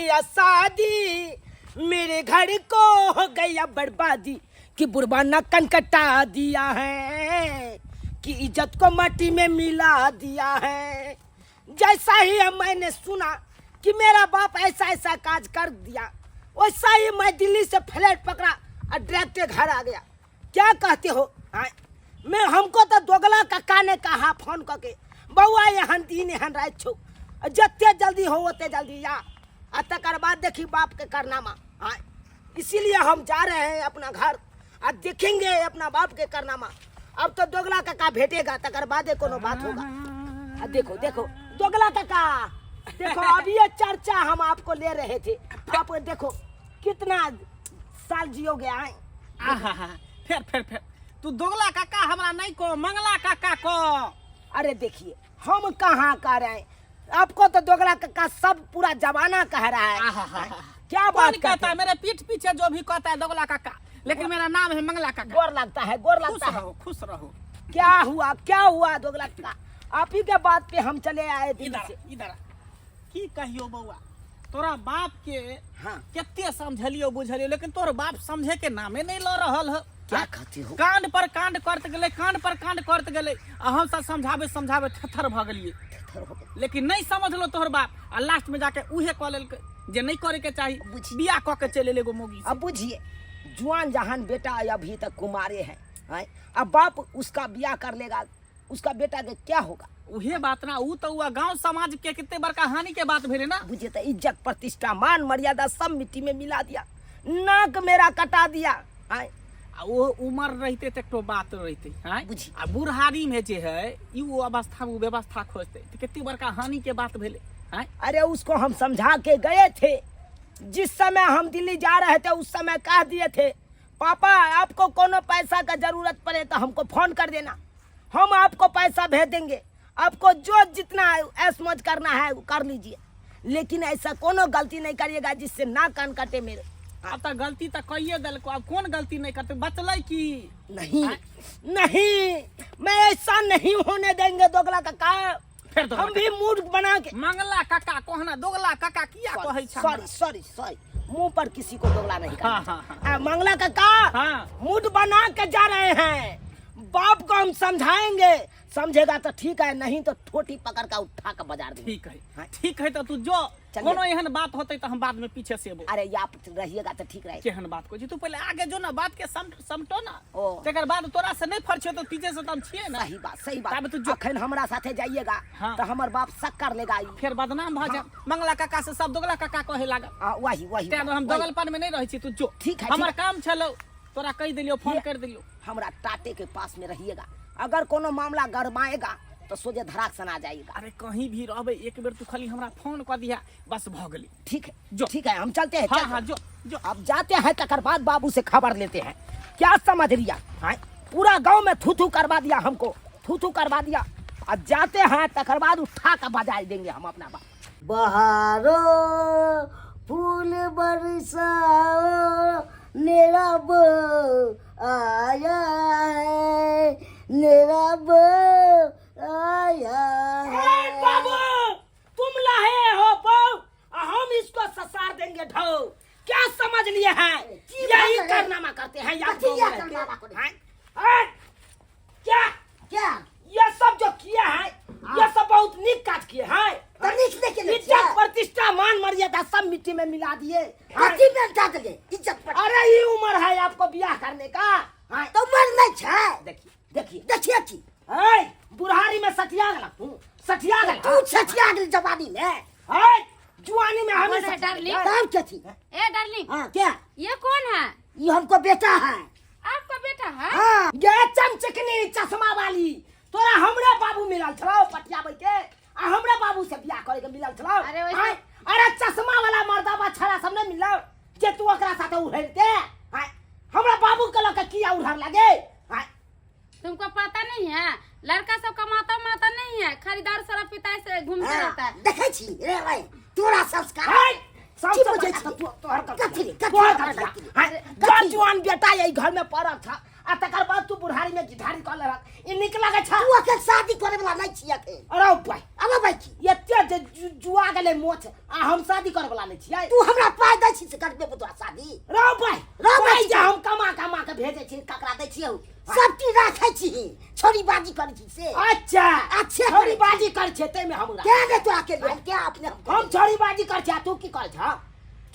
दिया शादी, मेरे घर को हो गया बर्बादी, कि बुरबा न कनकटा दिया है, कि इज्जत को माटी में मिला दिया है। जैसा ही मैंने सुना कि मेरा बाप ऐसा ऐसा काज कर दिया, वैसा ही मैं दिल्ली से फ्लैट पकड़ा और डायरेक्ट घर आ गया। क्या कहते हो? मैं हमको तो दोगला काका ने कहा फोन करके, बउआ यहाँ दिन यहाँ रात छो, जत्ते जल्दी हो ओते जल्दी या, तकर बाद देखी बाप के करनामा। इसीलिए हम जा रहे हैं अपना घर और देखेंगे अपना बाप के करनामा। अब तो दोगला काका भेटेगा, तकर बाद कोनो बात होगा। देखो देखो दोगला काका, देखो अभी ये चर्चा हम आपको ले रहे थे, आप देखो कितना साल जियोगे। फिर तू दोगला काका हमरा नहीं को, मंगला काका को। अरे देखिए हम कहाँ कह रहे हैं, आपको तो दोगला काका सब पूरा जमाना कह रहा है। क्या बात कहता है? मेरे पीठ पीछे जो भी कहता है दोगला काका, लेकिन मेरा नाम है मंगला काका। गोर लगता है, गोर लगता है। खुश रहो। क्या हुआ दोगला काका? आप ही के बात पे हम चले आए दिल्ली से। इधर की कहियो बउआ, तोरा बाप के कितने समझलियो बुझलियो, लेकिन तोर बाप समझे के नामे नहीं लो रहल है। क्या कहते हो? कांड पर कांड करत गेले, कांड पर कांड करत गेले, हम सब समझावे थथर भ गेलिए, लेकिन नहीं समझ लो तोहर बाप। आ लास्ट में जाके उहे कह लेल जे नहीं करे के चाहिए, बियाह क के चले लेगो मोगी। अब बुझिए जुआन जहान बेटा अभी तक कुमारे हैं, अब बाप उसका बियाह कर लेगा, उसका बेटा के क्या होगा? उहे बात ना, ऊ तो हुआ गांव समाज के कितने बड़का हानि के बात भेले ना। बुझिए तो इज्जत प्रतिष्ठा मान मर्यादा सब मिट्टी में मिला दिया, नाक मेरा कटा दिया। वो उम्र रहते तक तो बात रहते हैं, आ बुढ़ारी में जे है वो अवस्था वो व्यवस्था खोजते तो कितनी बड़का हानि के बात भेले। अरे उसको हम समझा के गए थे, जिस समय हम दिल्ली जा रहे थे उस समय कह दिए थे, पापा आपको कोनो पैसा का जरूरत पड़े तो हमको फोन कर देना, हम आपको पैसा भेज देंगे, आपको जो जितना ऐश मौज करना है वो कर लीजिए, लेकिन ऐसा कोनो गलती नहीं करिएगा जिससे ना कान कटे मेरे। अब तो गलती तो कहिए दिल को, अब कौन गलती नहीं करते, बचल की नहीं नहीं, मैं ऐसा नहीं होने देंगे दोगला काका। फिर हम भी मूड बना के मंगला काका कहना, दोगला काका किया कहे छ? सॉरी मुंह पर किसी को दोगला नहीं करना। मंगला काका मूड बना के जा रहे हैं, बाप को हम समझाएंगे, समझेगा तो ठीक है, नहीं तो ठोटी पकड़ कर उठा कर बाजार देंगे। ठीक है तो तू जो कोनो एहन बात होते तो हम बाद में पीछे से बोल। अरे आप रहिएगा तो ठीक रहेगा। केहन बात को जी, तू पहले आगे जो ना बात के समटो ना, तेकर बाद तोरा से नहीं फरछे तो तीजे से तुम छिए ना। सही बात। तब तू जखन हमरा साथे जाइएगा तो हमर बाप शक कर लेगा, फिर बदनाम भ जा। मंगला काका से सब दोगला काका कहे लागा। वही हम दोगलपन में नहीं रहै छी, तू जो ठीक है, हमर काम छलो, तोरा कह दिलियो, फोन कर दिलियो। हमरा टाटे के पास में रहिएगा, अगर कोनो मामला गरमाएगा तो सोझे धड़ाक सना जाएगा। अरे कहीं भी रहबे एक बेर तू खाली हमरा फोन कर दिया, बस भ गेली। ठीक है जो, ठीक है हम चलते हैं। हाँ जो अब जाते हैं, तकर बाद बाबू से खबर लेते हैं। क्या समझ लिया? पूरा गांव में थू करवा दिया, हमको थू करवा दिया। अब जाते हैं, तकर बाद उठा कर बजा देंगे हम अपना बाप। बहारो फूल बरसाओ, मेरा बो आया है, मेरा बो आया है। बाबू तुम लाए हो बो, हम इसको ससार देंगे ढो। क्या समझ लिए हैं? यही कारनामा करते हैं या क्या ये सब जो किया है, ये सब बहुत नीक काज किए हैं। इज्जत प्रतिष्ठा मान मर्यादा सब मिट्टी में मिला दिए। अरे ये उम्र है आपको ब्याह करने का, तो उम्र नहीं है। देखिए बुढ़ारी में सठिया गल जवानी में, जुआनी में हमें डार्लिंग क्या ये कौन है? ये हमको बेटा है। आपका बेटा है? हाँ, ये चमचकनी चश्मा वाली तोरा हमरे बाबू मिलल छलो पटिया के, हमरे बाबू से बियाह करे के मिलल छलो। अरे चश्मा वाला मर्दाबा छड़ा सब नहीं मिलल जे तू ओकरा साथे उड़ते। हमरा बाबू के लके किया उड़र लगे? तुमको पता नहीं है, लड़का सब कमाता माता नहीं है, खरीदार सारा पिता से घूमते रहता है। देखे छी रे भाई तोरा संस्कार जवान बेटा यही घर में पड़ा था, आ तकर बाद तू बुढ़ारी में गिठारी कर ले ई निकला के छा तू अकेले शादी करे वाला नहीं छिया के अरे भाई अब भाई की एते जे जुआ गेले मोछ आ हम शादी करे वाला नहीं छियै तू हमरा पाय दै छी से करबे बुतवा शादी रो भाई रो भाई जे हम कमा के भेजे छी ककरा दै छियै सब चीज राखै छी छोरी बाजी करै छी से अच्छा अच्छा छोरी बाजी कर छे ते में हम क्या दे तू अकेले क्या अपने हम छोरी बाजी कर छे तू की कर छ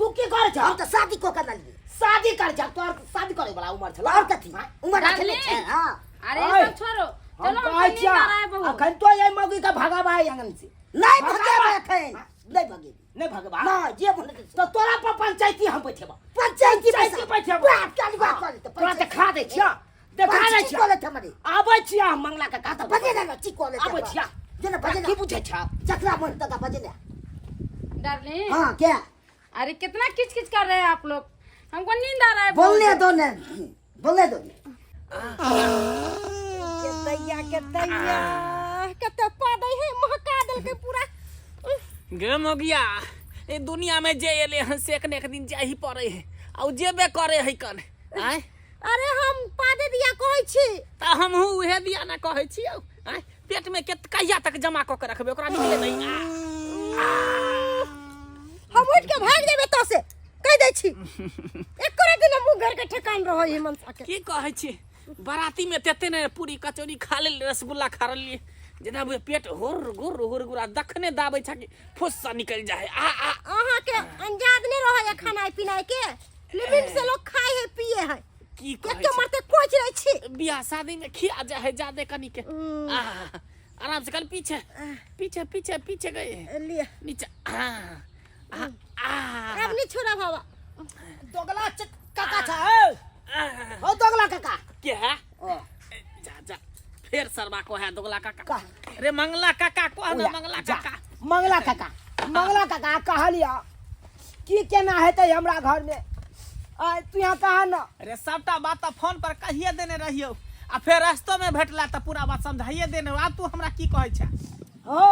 तू की कर छ हम तो शादी को कर लिए शादी कर छ तोर शादी करे वाला उम्र छला और कथी उम्र रखले छै हां अरे ओए, सब छोड़ो हम चलो कहै हम नींद आ रहा है छियै बहू अखन तो ये मौगी का भगाबा है आंगन से नहीं भगे एखन नहीं भगे नहीं भगवा ना जे बोले तो तोरा पर पंचायती हम बैठेबा पंचायती पंचायती पैसा बैठेबा बात काली बात कर तो तोरा देखा दै छियै देखा दै चिक छियै कोले हमरे आबै छियै हम मंगला के का कात तो बजे ना चिक कोले आबै छियै जेना बजे की पूछे छ चकरा मन तक बजे ना डार्लिंग हां क्या अरे कितना किचकिच कर रहे हैं आप लोग हमको नींद आ रहा है बोलने दो ना बोलने दो के दैया कते पादै है महका देल के पूरा गे मोगिया ए दुनिया में जे एले हन से एक न एक दिन जाही पड़े है आ जेबे करे है कन आय अरे हम पादे दिया कहै छी त हमहू उहे दिया ना कहै छी आय पेट में के कहिया तक जमा क के रखबे ओकरा निकले नहीं हम उठ के भाग जेबे तो से कह दै छी एक करे दिन मुंह घर के ठेकान रहो है मनसा के की कहै छी बाराती में तेते ने पूरी कचौरी खा ले रसगुल्ला खा लिए जेना पेट हुर गुर दखने दाबै छ कि फुस सा निकल जाए आ अहाँ के अंजाद नहीं रहो है खाना पीना के लिमिट से लोग खाए है पिए है की के कहै मरते कोच रही छी बियाह शादी में खिया जाए है ज्यादा कनी के आराम से कल पीछे पीछे पीछे पीछे गए लिए नीचे अब नहीं छोड़ा बाबा दोगला काका छ ओ दोगला काका क्या है जा जा फिर सरवा को है दोगला काका अरे मंगला काका को है ना मंगला काका मंगला काका कहलिया की केना हेतै हमरा घर में आ तू यहाँ कहा ना अरे सबटा बात तो फोन पर कहिए देने रहियो आ फिर रास्तों में भेटला तो पूरा बात समझाइए देने आब तू हमरा की कहै छै हो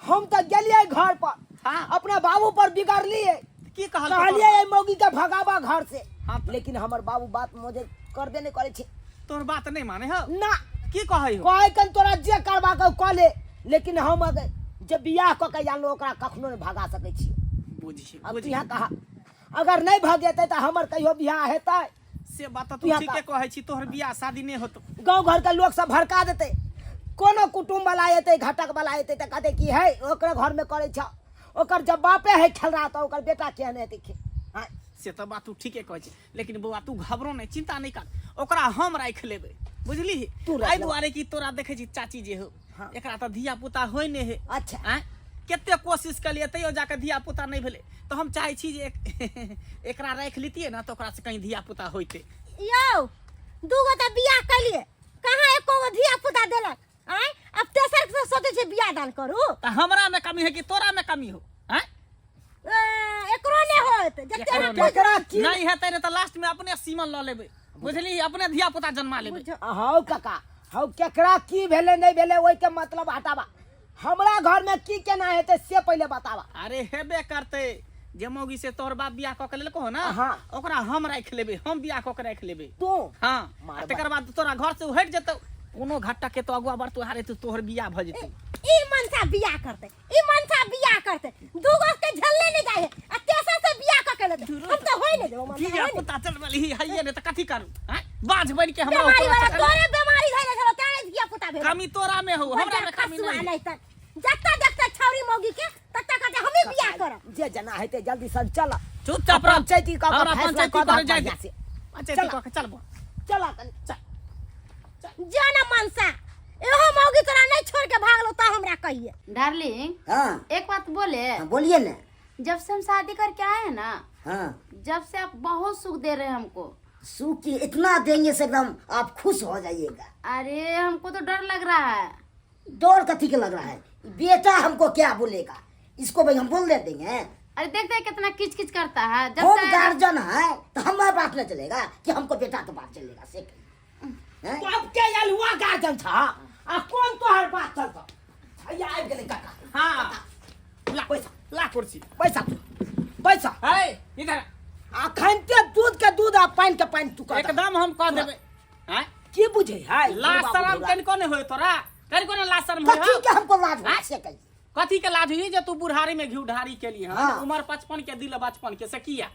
हम तो गेलिए घर पर हाँ अपना बाबू पर बिगाड़ लिए की कहल कहलिए ये मौगी के भगावा घर से हाँ तो लेकिन हमर बाबू बात मुझे कर देने करे छे तोर बात नहीं माने हो ना की कहै हो कहे कन तोरा जे करबा के क ले लेकिन हम अगर जब बियाह क के जानो ओकरा कखनो नहीं भगा सकै छी बुझी अब तू यहाँ कहा अगर नहीं भगेते तो हमर कहियो बियाह हेतै से बात तू यहाँ ठीके कहै छी तोहर बियाह शादी नहीं होतो गांव घर के लोग सब भड़का देते कोनो कुटुंब वाला एते घटक वाला एते तो कहते कि है ओकरे घर में करे छ ओकर जब बापे है खेल रहा तो ओकर बेटा केहन हेतै हाँ से तो बात तू ठीके कहै छी लेकिन बउआ तू घबरो नहीं चिंता नहीं कर ओकरा हम राख लेबै बुझली तू राख आई लेबै। दुआरे की तोरा देखे छी चाची जे हो हाँ। एकरा तो धिया पुता होय ने है अच्छा आय केते कोशिश कलिए तैयो जाके धिया पुता नहीं भेले तो हम चाहे छी जे एकरा राख लितिए ना तो ओकरा से कहीं धिया पुता होइते यो दूगो त बियाह कलिए कहाँ एको गो धिया पुता देलक आय अब तेसर से सोचे छे बियाह दान करू तो हमरा में कमी है कि तोरा में कमी हो आय एकरो ने होत जते एकरो हम नहीं। एकरा की नहीं हेतै रे तो लास्ट में अपने सीमन ल लेबै बुझली अपने धिया पुता जन्मा लेबै हौ काका हौ केकरा की भेले नहीं भेले ओइ के मतलब हटावा हमरा घर में की केना हेतै से पहले बतावा अरे हेबे करते जे मौगी से तोहर बाप बियाह क के लेलको हो ना हाँ। ओकरा हम राख लेबै हम बियाह क के राख लेबै तू हां मार तकर बाद तोरा घर से हट जेतौ कोनो घाटा के तो अगुआ बढ़ तोहारे तो तोहर बियाह भ जेतौ ई मनसा बियाह करते ई मनसा बियाह करते दूगो के झल्ले नहीं जाए आ तेसर से बियाह क के लेते हम तो होय नहीं देबो बियाह मनसा पुता चल वाली हइये ने त कथि करू हैं बाज बन के हमरा बीमारी वाला ऊपर तोरे बीमारी धइले छलो तेरे बियाह पुता भेल कमी तोरा में हो हमरा में कमी नहीं नहीं तक जत्ता देखता छौरी मौगी के तत्ता कहते हमें बियाह करब जे जना हेतै जल्दी से चल चुपचाप रह पंचायती क हमरा के फैसला पंचायती क करे जाय दे दे से पंचायती क के चल बो चल कनी चल जाना मनसा एहो मौगी तोरा नहीं छोड़ के भागलो त हमरा कहिए डार्लिंग हाँ एक बात बोले हाँ, बोलिए ना जब से हम शादी करके आए हैं ना हाँ जब से आप बहुत सुख दे रहे हैं हमको सुख की इतना देंगे से एकदम आप खुश हो जाइएगा अरे हमको तो डर लग रहा है डर कथी के लग रहा है बेटा हमको क्या बोलेगा इसको भाई हम बोल दे देंगे अरे देखते हैं कितना किच किच करता है जब हम से गार्जियन है तो हमारा बात न चलेगा कि हमको बेटा तो बात चलेगा से हैं? तो अब के यलुआ गार्जन था आ कौन तोहर बात चलतो भैया आबि गेलै काका हां ला कुर्सी पैसा है इधर अखन ते दूध के दूध आ पानी के पानी तू कर एकदम हम कह देबै हैं की बुझे हाय लाज शरम कनिको नहीं होय तोरा कनिको नहीं लाज शरम होय कथी के हमको लाज हाँ? से कही कथी के लाज हुई जे तू बुढ़ारी में घी ढारी के लिए हाँ। उम्र 55 के दिल 55 के से किया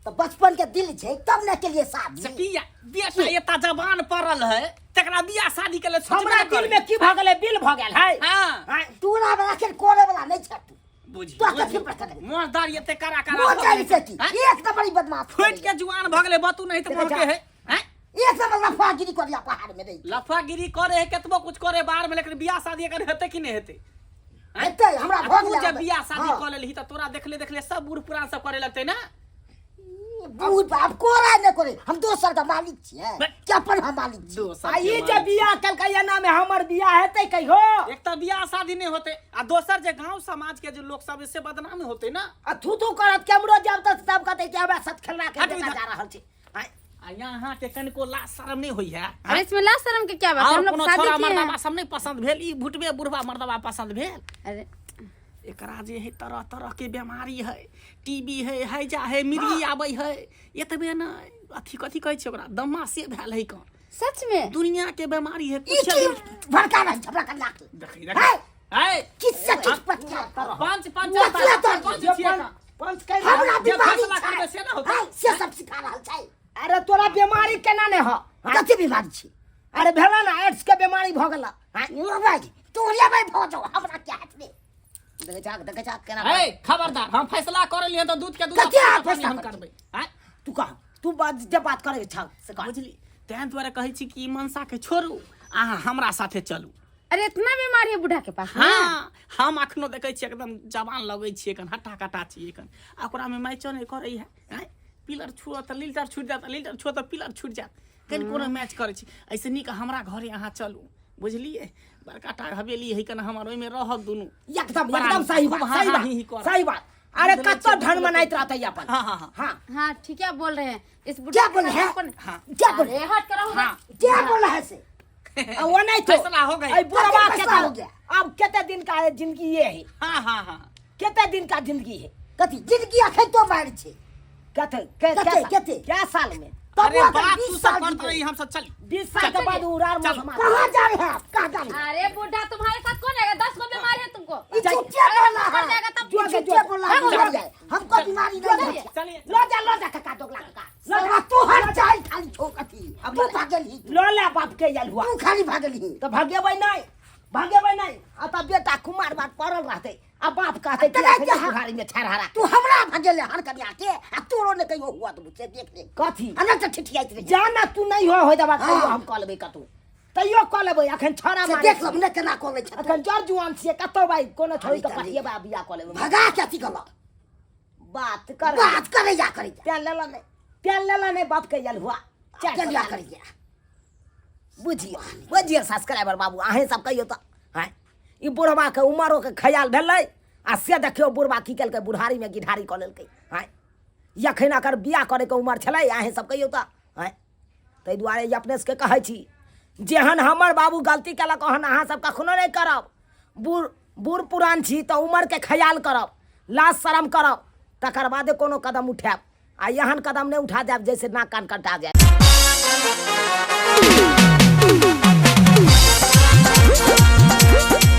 तो बचपन के दिल छे तब न के लिए से शादी किया बेटा एता जवान पड़ल है तकरा बियाह शादी के लिए हमरा दिल में की भ गेलै बिल भ गेल है हां तू ना बना के कोरे वाला नहीं छे तू बुझी तो कथी पर करे मोहदार एते करा मोचाई से की हैं? एक तो बड़ी बदमाश फुट के जुआन भ गेले बतू नहीं तो देखा मोके है हैं एक तो लफागिरी कर लिया पहाड़ में नहीं लफागिरी करे है केतबो कुछ करे बाहर में लेकिन बियाह शादी अगर हेते कि नहीं हेते हेते हमरा आ भोग तू ले जब बियाह शादी कर लेली त तोरा देखले सब बूढ़ पुरान सब करे लगते ना बूढ़ बाप कोरा न करे हम दोसर का मालिक छिए बस। क्या पर हम मालिक छी दोसर आ के ई जे मालिक। बियाह कलकैया नाम है हमर बियाह हेतै कहियो एक तो बियाह शादी नहीं होते आ दोसर जे गांव समाज के जो लोग सब इससे बदनाम होते ना आ थू करत कैमरो जब तक सब कहते कि हमरा सत खेलना के हट देखा इधर। जा रहल छै हाय आ यहाँ के कनको लाज शरम नहीं होई है अरे इसमें लाज शर्म के क्या बात है और हम लोग कोनो शादी छोरा किए मर्दबा हैं सब नहीं पसंद भेल ई भुटबे बुढ़वा मर्दबा पसंद भेल अरे एकरा जे है तरह तरह के बीमारी है टीबी है हैजा है मिर्गी आबै है एतबे न अथी कथी कहै छै ओकरा दमा से भेल है कौन सच में दुनिया के बीमारी है ई कुछ की भड़का नहीं झपड़ा कर लाख देखी है है किससे किस पर क्या पांच पांच वो किया तो पांच जे छिया पन- पंच कहि हमरा जे बीमारी फैसला करबे से ना होतै। है से सब सिखा रहल छै अरे तोरा बीमारी केना ने हो कथी बीमारी छी अरे भेला ना एड्स के बीमारी भ गेला भाई तू ले भाई भोजो हमरा क्या हाथ में देखे जा केना है खबरदार हम फैसला कर लिए तो दूध के दूध कथी अपना आप पानी फैसला हम करबै? करबै हैं तू कह तू बात जे बात करे छौ से कह बुझली तें द्वारा कहै छी कि ई मनसा के छोड़ू अहाँ हमरा साथे चलू अरे इतना बीमारी है बूढ़ा के पास में? हाँ हम अखनो देखै छी एकदम जवान लगै छी एखन हट्टा कट्टा छी एखन आ ओकरा में मैचो नहीं करै है हैं पिलर छुओ त लीटर छूट जात लीटर छुओ त पिलर छूट जात कनि कोनो मैच करै छी ऐसे नीक हमरा घरे अहाँ चलू बुझलिए बड़का टा हवेली है कन हमर ओइ में रहब दुनू एकदम बड़ा एकदम सही बात खूब सही हाँ, ही बात कर। सही बात अरे बुझले कत्तो छै, ढन बुझले मनाइत छै। रहतै अपन हाँ हाँ हाँ हाँ हाँ ठीक है बोल रहे हैं इस क्या बोल रहे हैं? हाँ क्या बोल अरे हट करो हाँ क्या बोल रहा है से आ, वो नहीं तो फैसला हो गया। आई बुढ़वा फैसला केता हो गया। अब कितने दिन का है जिंदगी ये है हाँ हाँ हाँ कितने दिन का जिंदगी है कथी जिंदगी अखन तो मार छै कहते क्या साल में अरे तब बात 20 तू साल सब करत जीते। रही हम सब चल 20 साल के बाद उड़ार चल। मत मार कहाँ जा रहे हैं आप कहाँ जा रहे हैं अरे बूढ़ा तुम्हारे साथ कौन है 10 को बीमारी है तुमको ये चुटिया बोला मर जाएगा तब है ये चुटिया बोला है मर जाए हमको बीमारी नहीं है चलिए लो जा काका दोगला काका लगा तू हट जाए खाली ठोकती अब तू भागल ही लो ले बाप के यल हुआ तू खाली भागल ही तो भागेबै नहीं आ तब बेटा कुमार बात पड़ल रहते अब बाप कहते कि तेरा आखिर क्या- बुखारी में छरहरा तू हमरा भागल हर कभी आके आ तोरो ने कहियो हुआ तो मुझसे देख ले कथी अना तो ठिठियाइत रहे जाना तू नहीं हो दबा हाँ। हम कह लेबै कतू तैयो कह लेबै अखन छड़ा से मारे देख लो ने केना कोले छ अखन जर जुआन छियै कतौ भाई कोनो छोड़ी के अरे पटिएबा बिया कह लेबै भगा के अथी गलो बात कर बात करे जा प्याल लेला नहीं बाप के यल हुआ क्या जा करे जा बुझिए सब्सक्राइबर बाबू अहें सब कहियो तो हैं ई बुढ़वा के उमरो के ख्याल भेलै आ से देखियो बुढ़वा की केलकै बुढ़ारी में गिढ़ारी कऽ लेलकै हैं यखन अकर बियाह करे के उमर छलै अहें सब कहियो तो हैं ताहि दुआरे ई अपने सबके कहै छी जेहन हमर बाबू गलती केलक ओहन अहाँ सब कखनो नहीं करब बूढ़ पुरान छी तऽ उमर के ख्याल करब लाज शरम करब तकर बादे कोनो कदम उठायब आ एहन कदम नहीं उठा देब जैसे नाक कान कटा जाए